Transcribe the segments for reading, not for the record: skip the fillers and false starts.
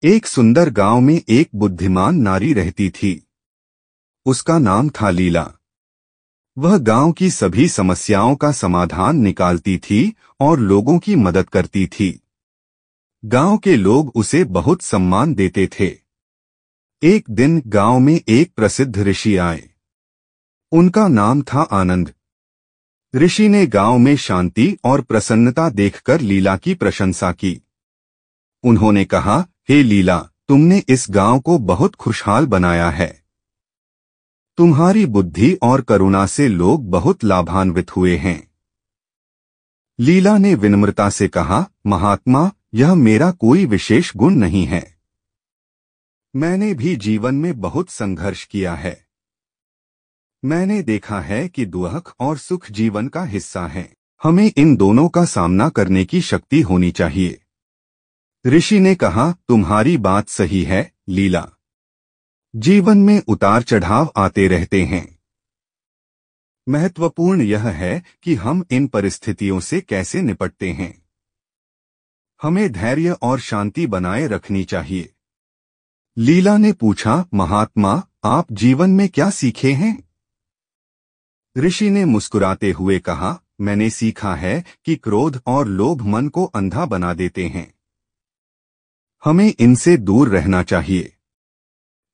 एक सुंदर गांव में एक बुद्धिमान नारी रहती थी। उसका नाम था लीला। वह गांव की सभी समस्याओं का समाधान निकालती थी और लोगों की मदद करती थी। गांव के लोग उसे बहुत सम्मान देते थे। एक दिन गांव में एक प्रसिद्ध ऋषि आए। उनका नाम था आनंद। ऋषि ने गांव में शांति और प्रसन्नता देखकर लीला की प्रशंसा की। उन्होंने कहा, हे लीला, तुमने इस गांव को बहुत खुशहाल बनाया है। तुम्हारी बुद्धि और करुणा से लोग बहुत लाभान्वित हुए हैं। लीला ने विनम्रता से कहा, महात्मा, यह मेरा कोई विशेष गुण नहीं है। मैंने भी जीवन में बहुत संघर्ष किया है। मैंने देखा है कि दुख और सुख जीवन का हिस्सा है। हमें इन दोनों का सामना करने की शक्ति होनी चाहिए। ऋषि ने कहा, तुम्हारी बात सही है लीला। जीवन में उतार चढ़ाव आते रहते हैं। महत्वपूर्ण यह है कि हम इन परिस्थितियों से कैसे निपटते हैं। हमें धैर्य और शांति बनाए रखनी चाहिए। लीला ने पूछा, महात्मा, आप जीवन में क्या सीखे हैं? ऋषि ने मुस्कुराते हुए कहा, मैंने सीखा है कि क्रोध और लोभ मन को अंधा बना देते हैं। हमें इनसे दूर रहना चाहिए।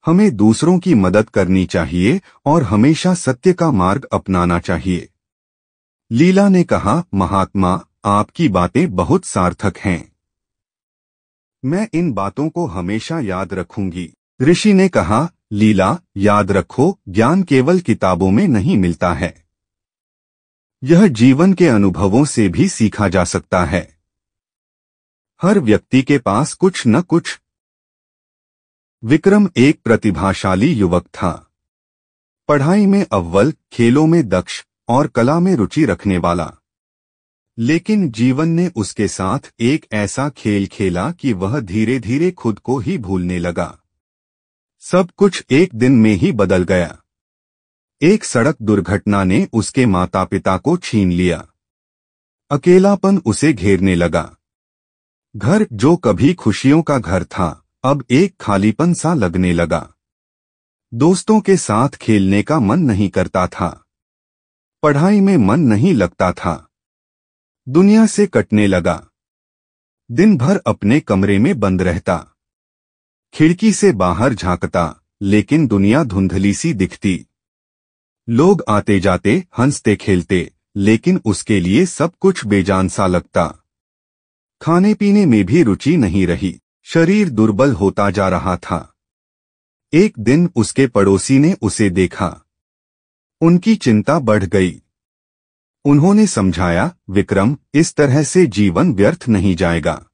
हमें दूसरों की मदद करनी चाहिए और हमेशा सत्य का मार्ग अपनाना चाहिए। लीला ने कहा, महात्मा, आपकी बातें बहुत सार्थक हैं। मैं इन बातों को हमेशा याद रखूंगी। ऋषि ने कहा, लीला, याद रखो, ज्ञान केवल किताबों में नहीं मिलता है। यह जीवन के अनुभवों से भी सीखा जा सकता है। हर व्यक्ति के पास कुछ न कुछ। विक्रम एक प्रतिभाशाली युवक था। पढ़ाई में अव्वल, खेलों में दक्ष और कला में रुचि रखने वाला। लेकिन जीवन ने उसके साथ एक ऐसा खेल खेला कि वह धीरे धीरे खुद को ही भूलने लगा। सब कुछ एक दिन में ही बदल गया। एक सड़क दुर्घटना ने उसके माता पिता को छीन लिया। अकेलापन उसे घेरने लगा। घर जो कभी खुशियों का घर था, अब एक खालीपन सा लगने लगा। दोस्तों के साथ खेलने का मन नहीं करता था। पढ़ाई में मन नहीं लगता था। दुनिया से कटने लगा। दिन भर अपने कमरे में बंद रहता। खिड़की से बाहर झांकता, लेकिन दुनिया धुंधली सी दिखती। लोग आते जाते, हंसते खेलते, लेकिन उसके लिए सब कुछ बेजान सा लगता। खाने पीने में भी रुचि नहीं रही। शरीर दुर्बल होता जा रहा था। एक दिन उसके पड़ोसी ने उसे देखा। उनकी चिंता बढ़ गई। उन्होंने समझाया, विक्रम, इस तरह से जीवन व्यर्थ नहीं जाएगा।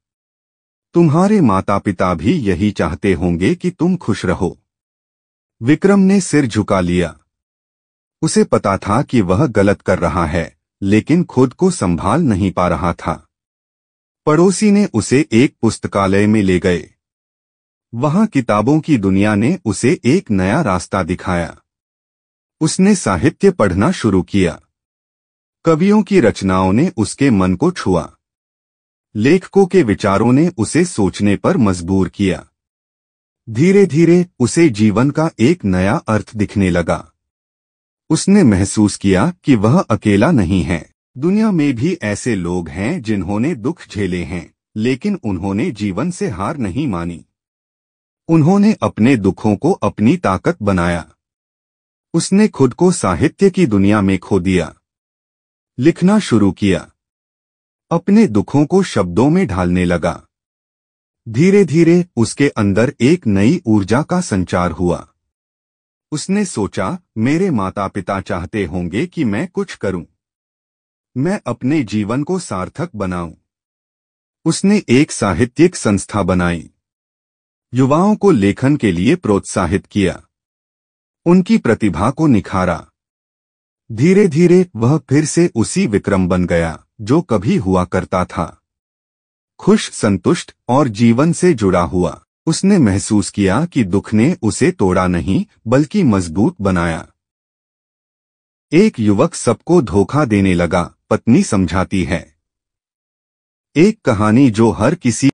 तुम्हारे माता पिता भी यही चाहते होंगे कि तुम खुश रहो। विक्रम ने सिर झुका लिया। उसे पता था कि वह गलत कर रहा है, लेकिन खुद को संभाल नहीं पा रहा था। पड़ोसी ने उसे एक पुस्तकालय में ले गए। वहां किताबों की दुनिया ने उसे एक नया रास्ता दिखाया। उसने साहित्य पढ़ना शुरू किया। कवियों की रचनाओं ने उसके मन को छुआ। लेखकों के विचारों ने उसे सोचने पर मजबूर किया। धीरे धीरे उसे जीवन का एक नया अर्थ दिखने लगा। उसने महसूस किया कि वह अकेला नहीं है। दुनिया में भी ऐसे लोग हैं जिन्होंने दुख झेले हैं, लेकिन उन्होंने जीवन से हार नहीं मानी। उन्होंने अपने दुखों को अपनी ताकत बनाया। उसने खुद को साहित्य की दुनिया में खो दिया। लिखना शुरू किया। अपने दुखों को शब्दों में ढालने लगा। धीरे धीरे उसके अंदर एक नई ऊर्जा का संचार हुआ। उसने सोचा, मेरे माता पिता चाहते होंगे कि मैं कुछ करूं। मैं अपने जीवन को सार्थक बनाऊं। उसने एक साहित्यिक संस्था बनाई। युवाओं को लेखन के लिए प्रोत्साहित किया। उनकी प्रतिभा को निखारा। धीरे धीरे वह फिर से उसी विक्रम बन गया जो कभी हुआ करता था। खुश, संतुष्ट और जीवन से जुड़ा हुआ। उसने महसूस किया कि दुख ने उसे तोड़ा नहीं, बल्कि मजबूत बनाया। एक युवक सबको धोखा देने लगा, पत्नी समझाती है। एक कहानी जो हर किसी